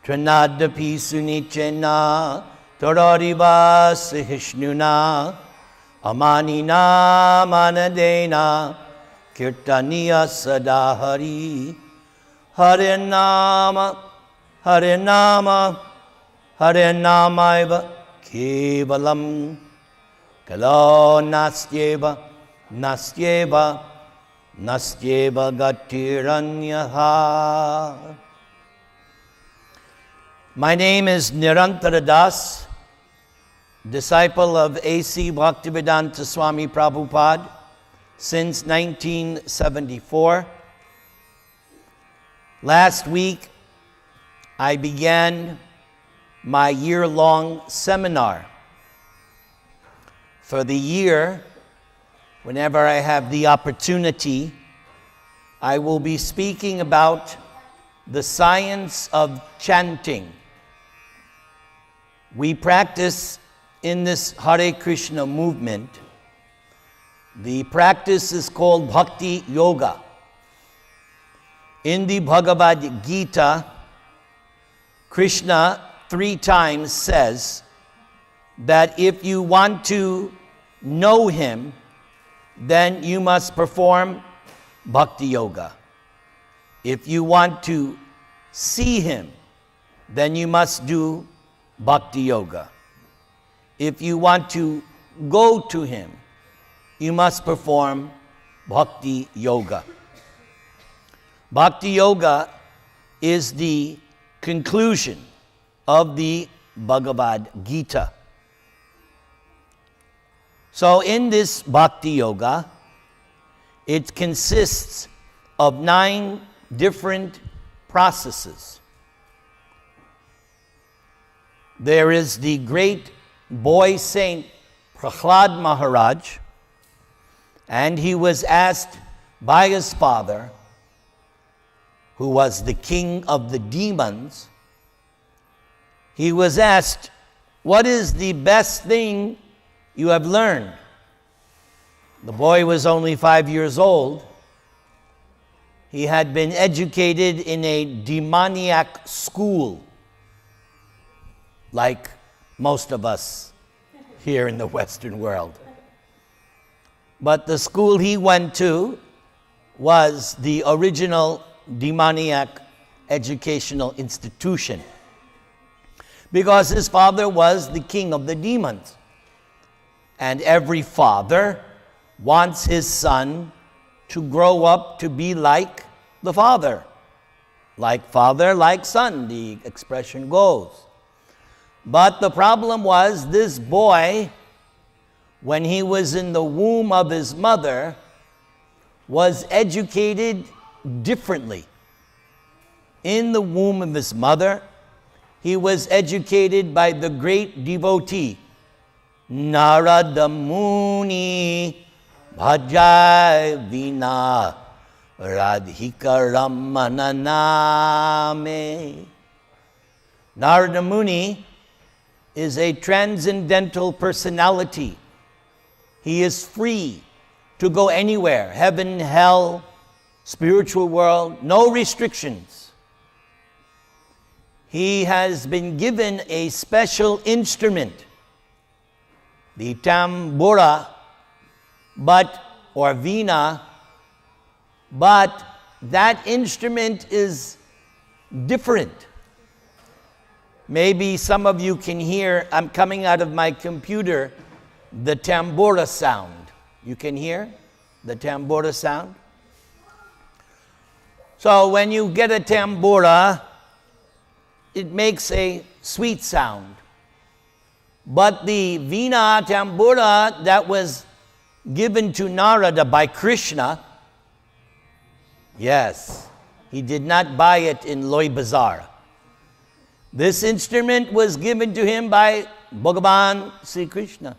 Tranadapi sunichena torariva sihishnuna amanina manadena kirtaniya sadahari Harinama Harinama Harinamaiva kevalam kalo nastyeva nastyeva nastyeva gatiranyaha. My name is Nirantara Das, disciple of A.C. Bhaktivedanta Swami Prabhupada since 1974. Last week, I began my year-long seminar. For the year, whenever I have the opportunity, I will be speaking about the science of chanting. We practice in this Hare Krishna movement. The practice is called Bhakti Yoga. In the Bhagavad Gita, Krishna 3 times says that if you want to know him, then you must perform Bhakti Yoga. If you want to see him, then you must do Bhakti Yoga. If you want to go to him, you must perform Bhakti Yoga. Bhakti Yoga is the conclusion of the Bhagavad Gita. So in this Bhakti Yoga, it consists of 9 different processes. There is the great boy saint Prahlad Maharaj, and he was asked by his father, who was the king of the demons, he was asked, "What is the best thing you have learned?" The boy was only 5 years old. He had been educated in a demoniac school, like most of us here in the Western world. But the school he went to was the original demoniac educational institution, because his father was the king of the demons. And every father wants his son to grow up to be like the father. Like father, like son, the expression goes. But the problem was, this boy, when he was in the womb of his mother, was educated differently. In the womb of his mother, he was educated by the great devotee, Narada Muni Bhajai Vina Radhika Ramana Name. Narada Muni is a transcendental personality. He is free to go anywhere, heaven, hell, spiritual world, no restrictions. He has been given a special instrument, the tambura, or vina, but that instrument is different. Maybe some of you can hear, I'm coming out of my computer, the tambura sound. You can hear the tambura sound? So when you get a tambura, it makes a sweet sound. But the Veena tambura that was given to Narada by Krishna, yes, he did not buy it in Loi Bazaar. This instrument was given to him by Bhagavan Sri Krishna.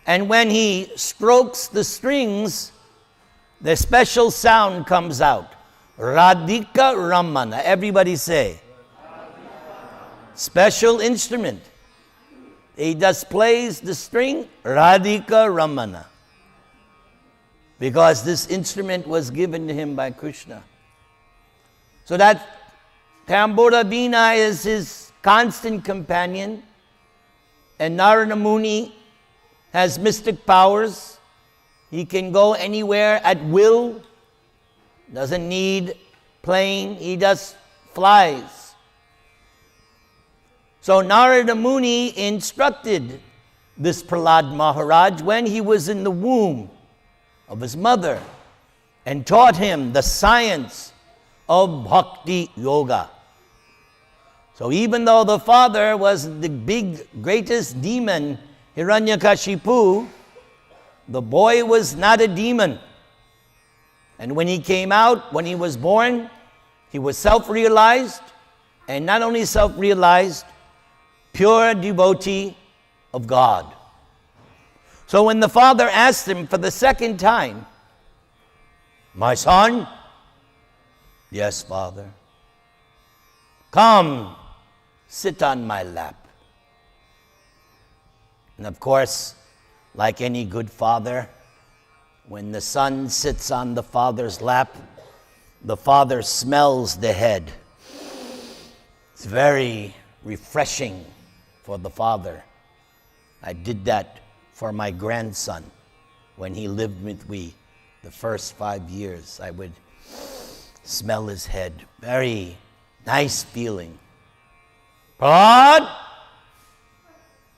And when he strokes the strings, the special sound comes out. Radhika Ramana. Everybody say. Special instrument. He just plays the string, Radhika Ramana. Because this instrument was given to him by Krishna. So that Tambura Veena is his constant companion, and Narada Muni has mystic powers. He can go anywhere at will, doesn't need plane, he just flies. So Narada Muni instructed this Prahlad Maharaj when he was in the womb of his mother and taught him the science of Bhakti Yoga. So even though the father was the greatest demon, Hiranyakashipu, the boy was not a demon. And when he came out, when he was born, he was self-realized, and not only self-realized, pure devotee of God. So when the father asked him for the second time, "My son?" "Yes, father." "Come, sit on my lap." And of course, like any good father, when the son sits on the father's lap, the father smells the head. It's very refreshing for the father. I did that for my grandson when he lived with me the first 5 years. I would smell his head. Very nice feeling. "Prahlad?"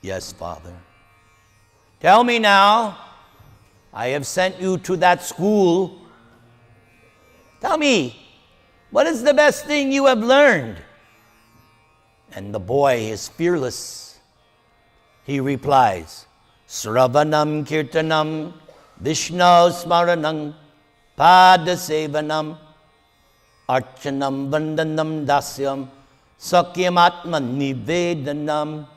"Yes, father." "Tell me now, I have sent you to that school. Tell me, what is the best thing you have learned?" And the boy is fearless. He replies, "Sravanam Kirtanam Vishnu Smaranam Padasevanam Archanam Vandanam Dasyam Sakyamatma Nivedanam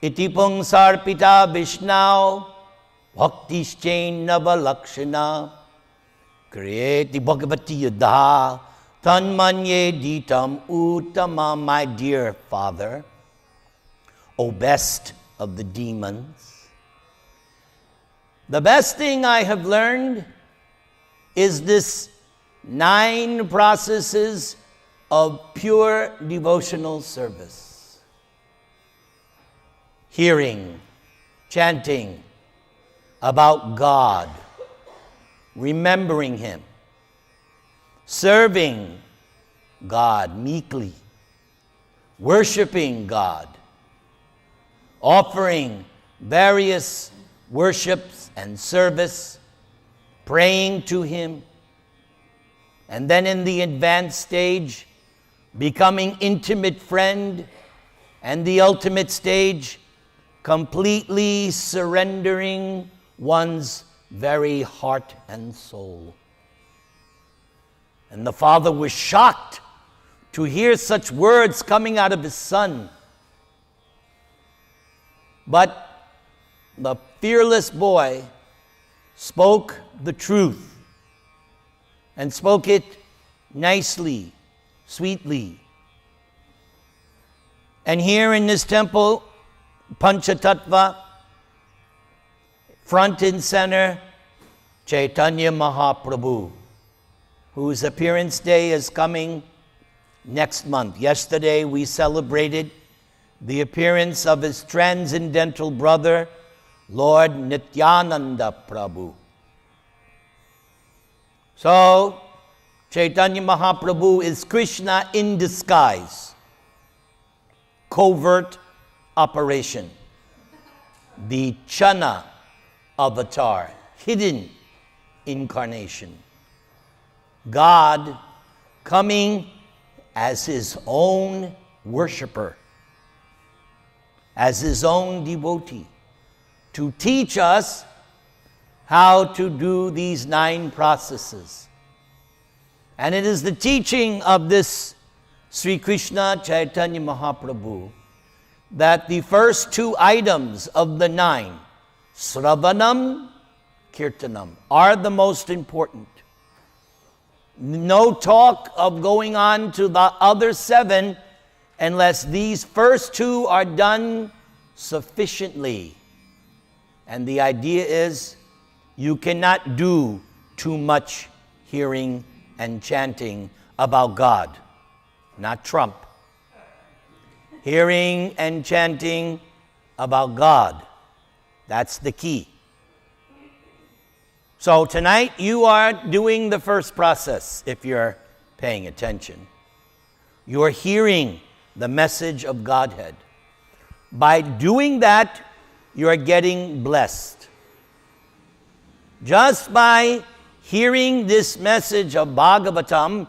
Itipung Sarpita Vishnu Bhaktischain Navalakshana Kriyeti Bhagavati Yudha Tanmanye Ditam Uttama." My dear father, O best of the demons, the best thing I have learned is this 9 processes of pure devotional service. Hearing, chanting about God, remembering Him, serving God meekly, worshiping God, offering various worships and service, praying to Him, and then in the advanced stage, becoming intimate friend, and the ultimate stage, completely surrendering one's very heart and soul. And the father was shocked to hear such words coming out of his son. But the fearless boy spoke the truth and spoke it nicely, sweetly. And here in this temple, Panchatattva, front and center, Chaitanya Mahaprabhu, whose appearance day is coming next month. Yesterday we celebrated the appearance of his transcendental brother, Lord Nityananda Prabhu. So, Chaitanya Mahaprabhu is Krishna in disguise. Covert operation. The Chana avatar, hidden incarnation. God coming as his own worshiper, as his own devotee, to teach us how to do these 9 processes. And it is the teaching of this Sri Krishna Chaitanya Mahaprabhu that the first 2 items of the 9, Sravanam, Kirtanam, are the most important. No talk of going on to the other 7 unless these first 2 are done sufficiently. And the idea is you cannot do too much hearing and chanting about God. not Trump. Hearing and chanting about God. That's the key. So tonight you are doing the first process if you're paying attention. You're hearing the message of Godhead. By doing that, you're getting blessed. Just by hearing this message of Bhagavatam,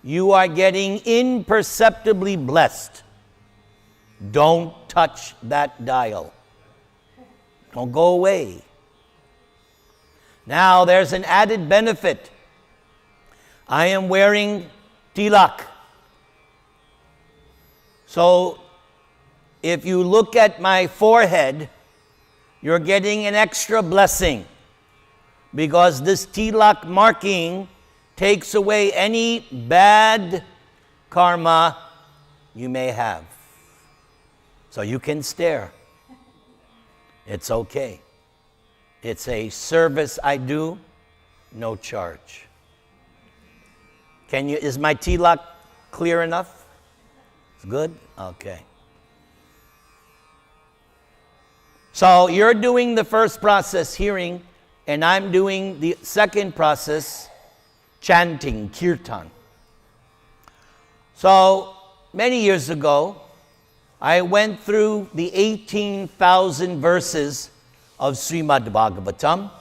you are getting imperceptibly blessed. Don't touch that dial. Don't go away. Now, there's an added benefit. I am wearing tilak. So, if you look at my forehead, you're getting an extra blessing because this tilak marking takes away any bad karma you may have. So you can stare. It's okay. It's a service I do, no charge. Is my tilak clear enough? It's good? Okay. So you're doing the first process, hearing, and I'm doing the second process, chanting, kirtan. So many years ago, I went through the 18,000 verses of Shreemad-Bhagavatam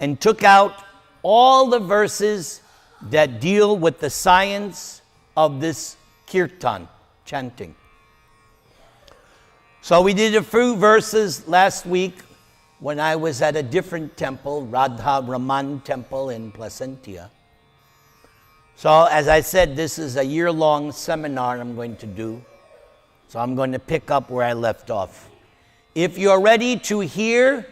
and took out all the verses that deal with the science of this kirtan, chanting. So we did a few verses last week when I was at a different temple, Radha Raman Temple in Placentia. So as I said, this is a year-long seminar I'm going to do. So I'm going to pick up where I left off. If you're ready to hear,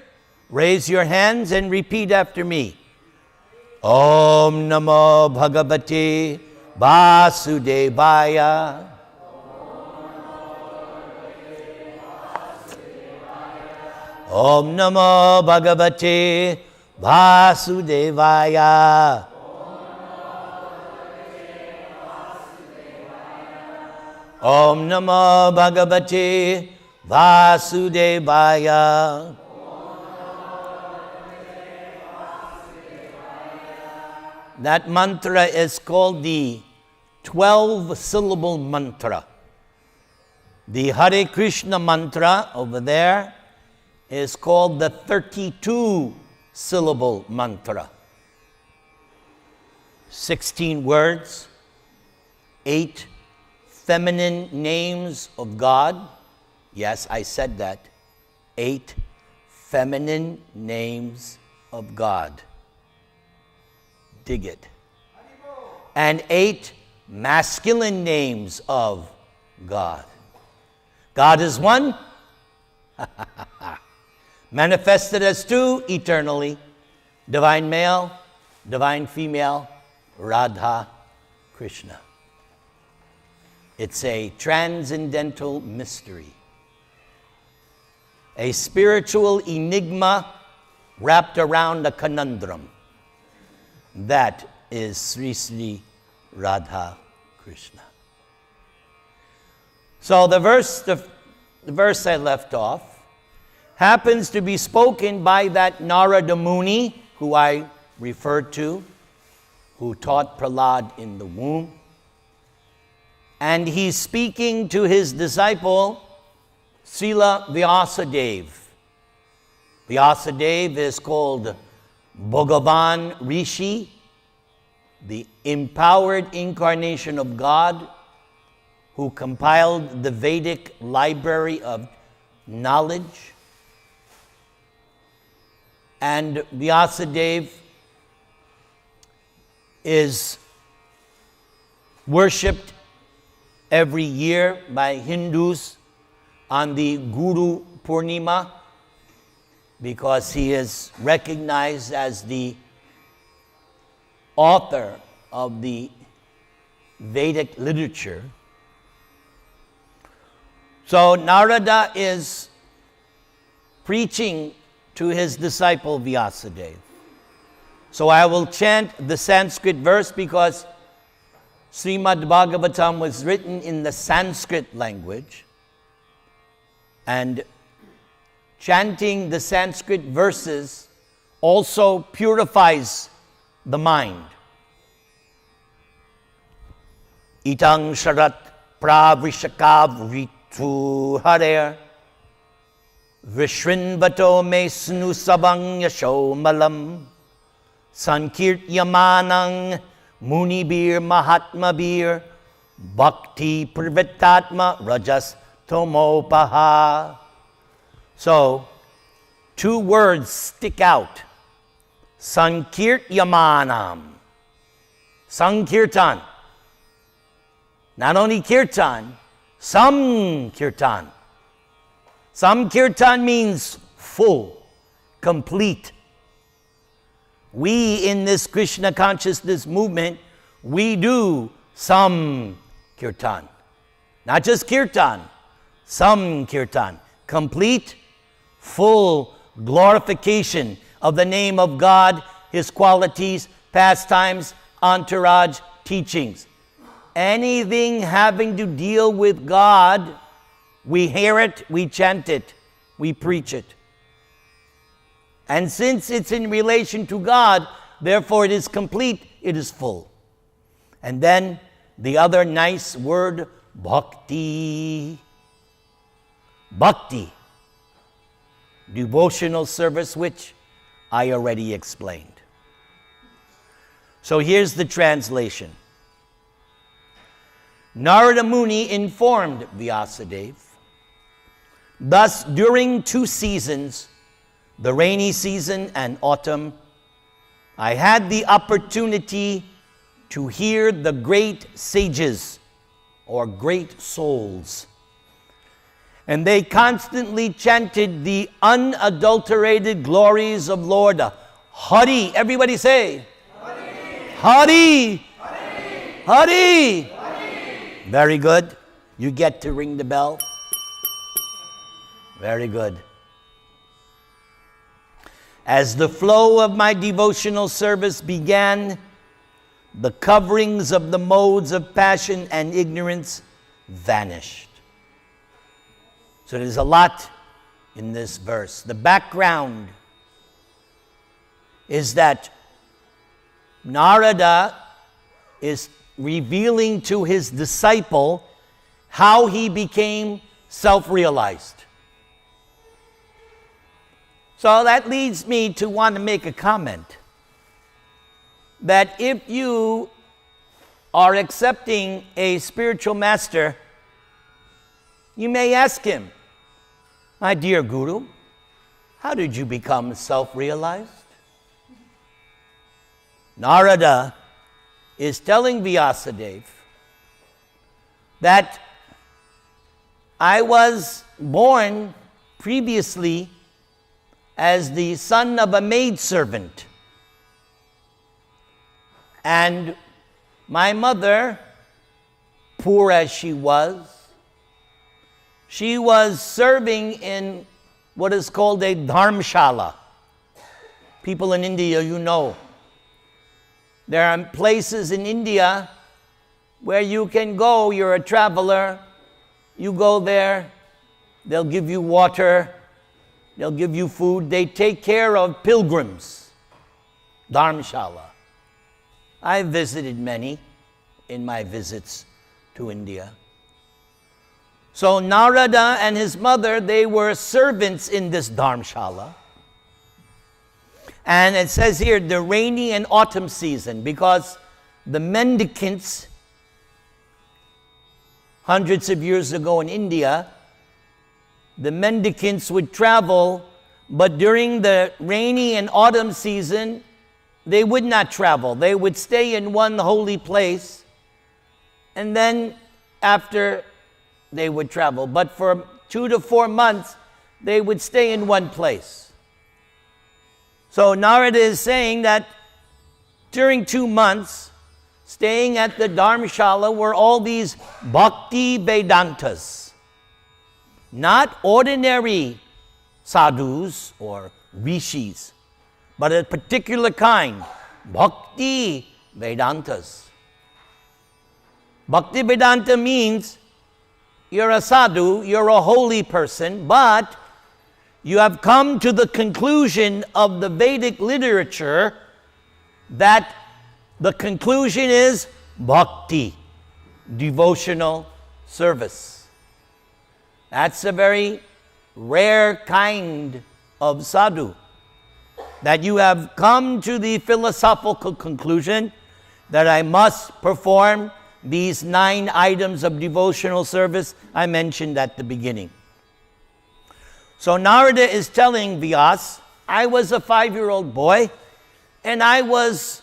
raise your hands and repeat after me. Om Namo Bhagavate Vasudevaya. Om Namo Bhagavate Vasudevaya. Om Namo Bhagavate Vasudevaya. That mantra is called the 12-syllable mantra. The Hare Krishna mantra over there is called the 32-syllable mantra. 16 words, 8 feminine names of God. Yes, I said that. 8 feminine names of God. Dig it. And 8 masculine names of God. God is one, manifested as 2 eternally, divine male, divine female, Radha, Krishna. It's a transcendental mystery, a spiritual enigma wrapped around a conundrum. That is Sri Sri Radha Krishna. So the verse I left off happens to be spoken by that Narada Muni, who I referred to, who taught Prahlad in the womb. And he's speaking to his disciple, Srila Vyasadeva. Vyasadeva is called Bhagavan Rishi, the empowered incarnation of God, who compiled the Vedic library of knowledge. And Vyasadeva is worshipped every year by Hindus on the Guru Purnima because he is recognized as the author of the Vedic literature. So Narada is preaching to his disciple Vyasadeva. So I will chant the Sanskrit verse because Srimadbhagavatam was written in the Sanskrit language, and chanting the Sanskrit verses also purifies the mind. Itang sharat pravrishakav ritu harer vishrinvato me snusavang yasho malam sankirtyamanang munibir mahatmabir bhakti pravitatma rajas tomopaha. So, two words stick out. Sankirtyamanam. Sankirtan. Not only kirtan, some kirtan. Some kirtan means full, complete. We in this Krishna consciousness movement, we do some kirtan. Not just kirtan, some kirtan. Complete, full glorification of the name of God, His qualities, pastimes, entourage, teachings. Anything having to deal with God, we hear it, we chant it, we preach it. And since it's in relation to God, therefore it is complete, it is full. And then the other nice word, bhakti. Bhakti, devotional service, which I already explained. So here's the translation. Narada Muni informed Vyasadeva, thus during two seasons, the rainy season and autumn, I had the opportunity to hear the great sages or great souls. And they constantly chanted the unadulterated glories of Lord. Hari, everybody say. Hari. Hari. Hari. Hari. Very good. You get to ring the bell. Very good. As the flow of my devotional service began, the coverings of the modes of passion and ignorance vanished. So there's a lot in this verse. The background is that Narada is revealing to his disciple how he became self-realized. So that leads me to want to make a comment that if you are accepting a spiritual master, you may ask him, my dear Guru, how did you become self-realized? Narada is telling Vyasadeva that I was born previously as the son of a maidservant. And my mother, poor as she was serving in what is called a dharmshala. People in India, you know. There are places in India where you can go, you're a traveler, you go there, they'll give you water, they'll give you food, they take care of pilgrims. Dharmshala. I visited many in my visits to India. So Narada and his mother, they were servants in this dharmshala. And it says here, the rainy and autumn season, because the mendicants, hundreds of years ago in India, the mendicants would travel, but during the rainy and autumn season, they would not travel. They would stay in one holy place, and then after they would travel. But for 2 to 4 months, they would stay in one place. So Narada is saying that during 2 months, staying at the Dharmshala were all these Bhakti Vedantas. Not ordinary sadhus or rishis, but a particular kind, Bhakti Vedantas. Bhaktivedanta means you're a sadhu, you're a holy person, but you have come to the conclusion of the Vedic literature that the conclusion is bhakti, devotional service. That's a very rare kind of sadhu, that you have come to the philosophical conclusion that I must perform these 9 items of devotional service I mentioned at the beginning. So Narada is telling Vyas, I was a 5-year-old boy, and I was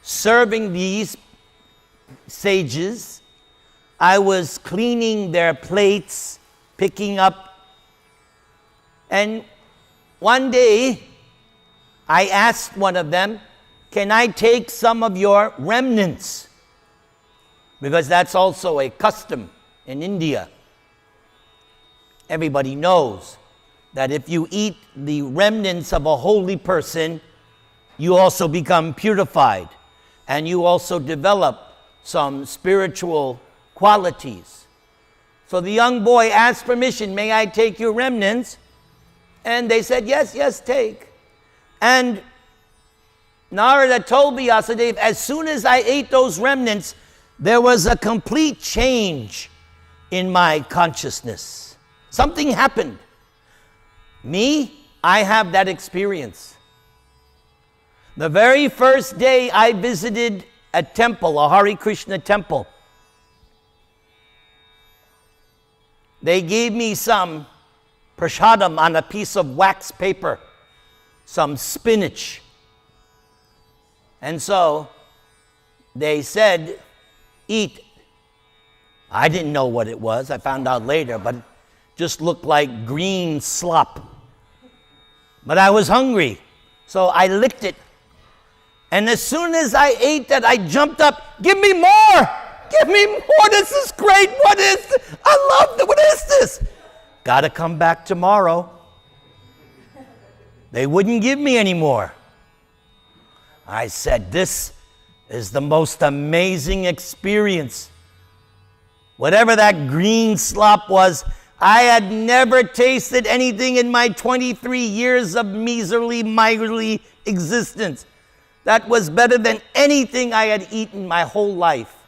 serving these sages. I was cleaning their plates, picking up. And one day, I asked one of them, can I take some of your remnants? Because that's also a custom in India. Everybody knows that if you eat the remnants of a holy person, you also become purified, and you also develop some spiritual qualities. So the young boy asked permission, may I take your remnants? And they said, yes, yes, take. And Narada told Vyasadeva, as soon as I ate those remnants, there was a complete change in my consciousness. Something happened. Me, I have that experience. The very first day I visited a temple, a Hare Krishna temple, they gave me some prasadam on a piece of wax paper, some spinach. And so they said, eat. I didn't know what it was. I found out later, but it just looked like green slop. But I was hungry, so I licked it. And as soon as I ate that, I jumped up, give me more! Give me more, this is great, what is this? I love it, what is this? Gotta come back tomorrow. They wouldn't give me any more. I said, this is the most amazing experience. Whatever that green slop was, I had never tasted anything in my 23 years of miserly existence. That was better than anything I had eaten my whole life.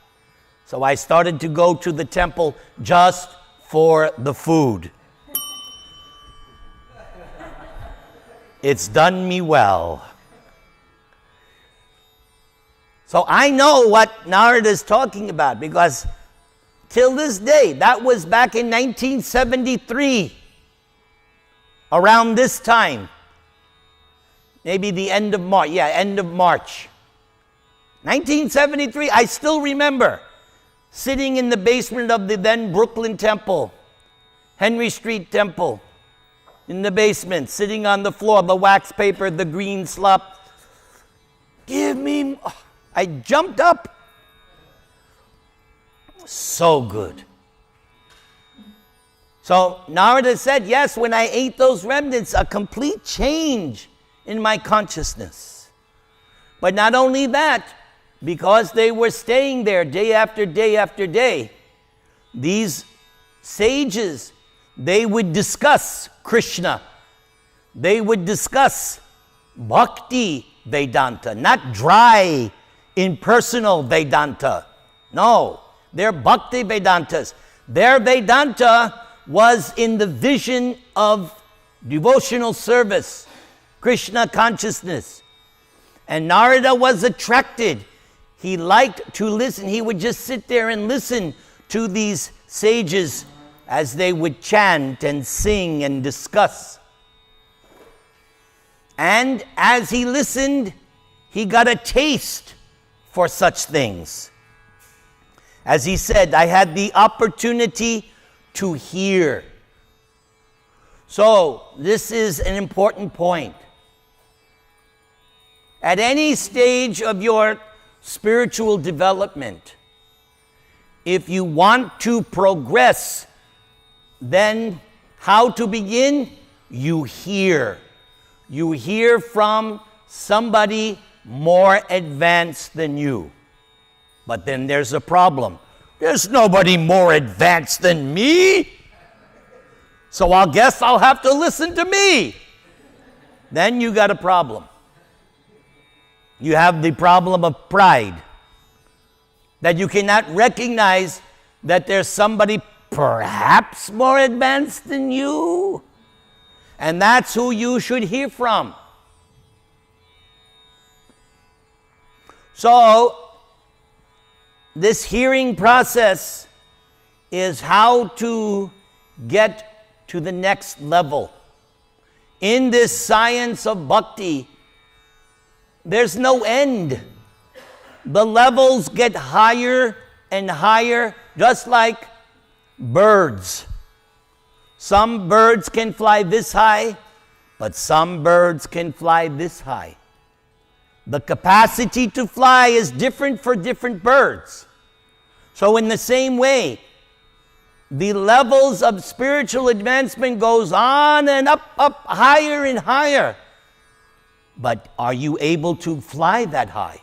So I started to go to the temple just for the food. It's done me well. So I know what Narada is talking about, because till this day, that was back in 1973, around this time, maybe the end of March, end of March. 1973, I still remember sitting in the basement of the then Brooklyn Temple, Henry Street Temple, in the basement, sitting on the floor, the wax paper, the green slop. Give me, I jumped up. So good. So Narada said, yes, when I ate those remnants, a complete change in my consciousness. But not only that, because they were staying there day after day after day, these sages, they would discuss Krishna. They would discuss Bhakti Vedanta, not dry, impersonal Vedanta. No, they're Bhakti Vedantas. Their Vedanta was in the vision of devotional service, Krishna consciousness. And Narada was attracted. He liked to listen. He would just sit there and listen to these sages as they would chant and sing and discuss. And as he listened, he got a taste for such things. As he said, I had the opportunity to hear. So, this is an important point. At any stage of your spiritual development, if you want to progress, then how to begin? You hear. You hear from somebody more advanced than you. But then there's a problem. There's nobody more advanced than me. So I guess I'll have to listen to me. Then you got a problem. You have the problem of pride. That you cannot recognize that there's somebody perhaps more advanced than you. And that's who you should hear from. So, this hearing process is how to get to the next level. In this science of bhakti, there's no end. The levels get higher and higher, just like birds. Some birds can fly this high, but some birds can fly this high. The capacity to fly is different for different birds. So in the same way, the levels of spiritual advancement goes on and up, higher and higher. But are you able to fly that high?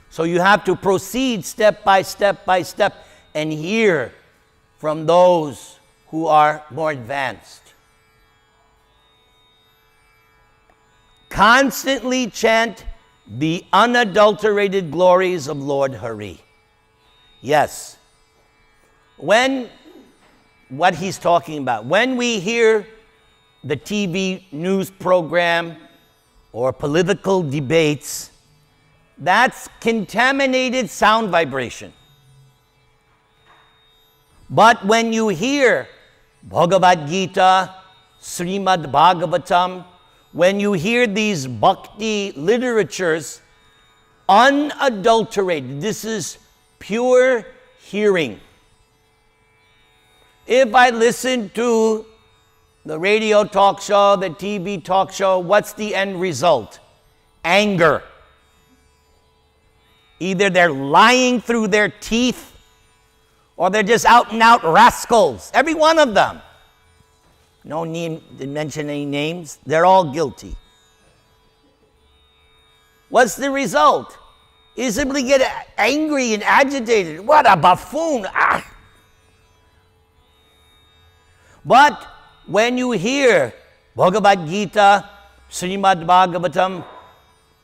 So you have to proceed step by step by step and hear from those who are more advanced. Constantly chant the unadulterated glories of Lord Hari. Yes. What he's talking about, when we hear the TV news program or political debates, that's contaminated sound vibration. But when you hear Bhagavad Gita, Shreemad-Bhagavatam, when you hear these bhakti literatures, unadulterated, this is pure hearing. If I listen to the radio talk show, the TV talk show, what's the end result? Anger. Either they're lying through their teeth or they're just out and out rascals. Every one of them. No need to mention any names. They're all guilty. What's the result? You simply get angry and agitated. What a buffoon. Ah. But when you hear Bhagavad Gita, Shreemad-Bhagavatam,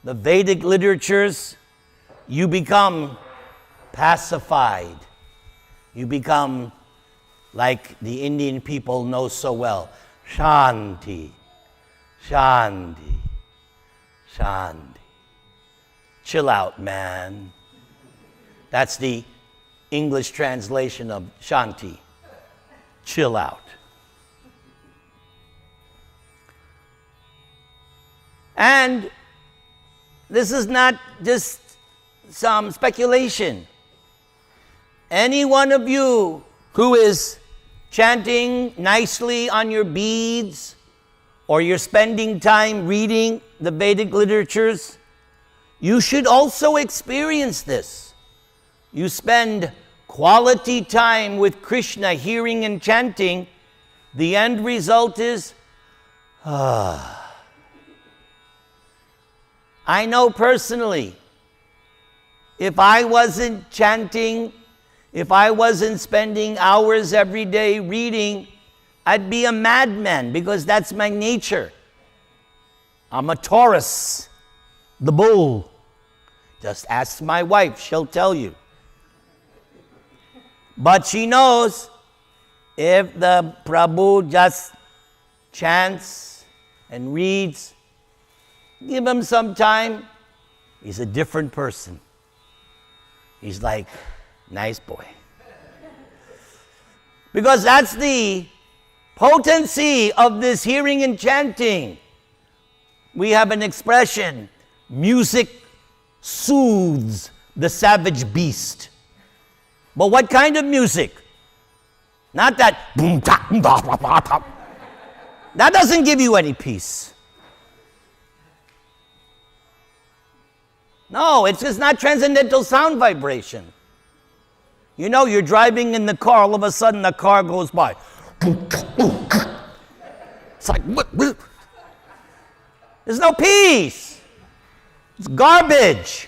the Vedic literatures, you become pacified. You become like the Indian people know so well. Shanti, Shanti, Shanti. Chill out, man. That's the English translation of Shanti. Chill out. And this is not just some speculation. Any one of you who is chanting nicely on your beads, or you're spending time reading the Vedic literatures, you should also experience this. You spend quality time with Krishna, hearing and chanting, the end result is, I know personally, if I wasn't chanting, if I wasn't spending hours every day reading, I'd be a madman because that's my nature. I'm a Taurus, the bull. Just ask my wife, she'll tell you. But she knows if the Prabhu just chants and reads, give him some time, he's a different person. He's like, nice boy. Because that's the potency of this hearing and chanting. We have an expression, music soothes the savage beast. But what kind of music? Not that boom, ta, da, da, da, da. That doesn't give you any peace. No, it's just not transcendental sound vibration. You know, you're driving in the car, all of a sudden the car goes by. It's like, what? There's no peace. It's garbage.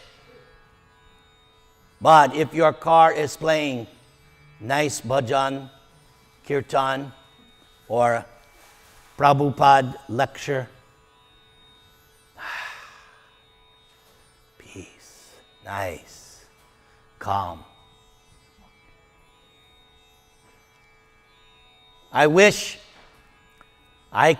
But if your car is playing nice bhajan, kirtan, or Prabhupada lecture, peace, nice, calm. I wish I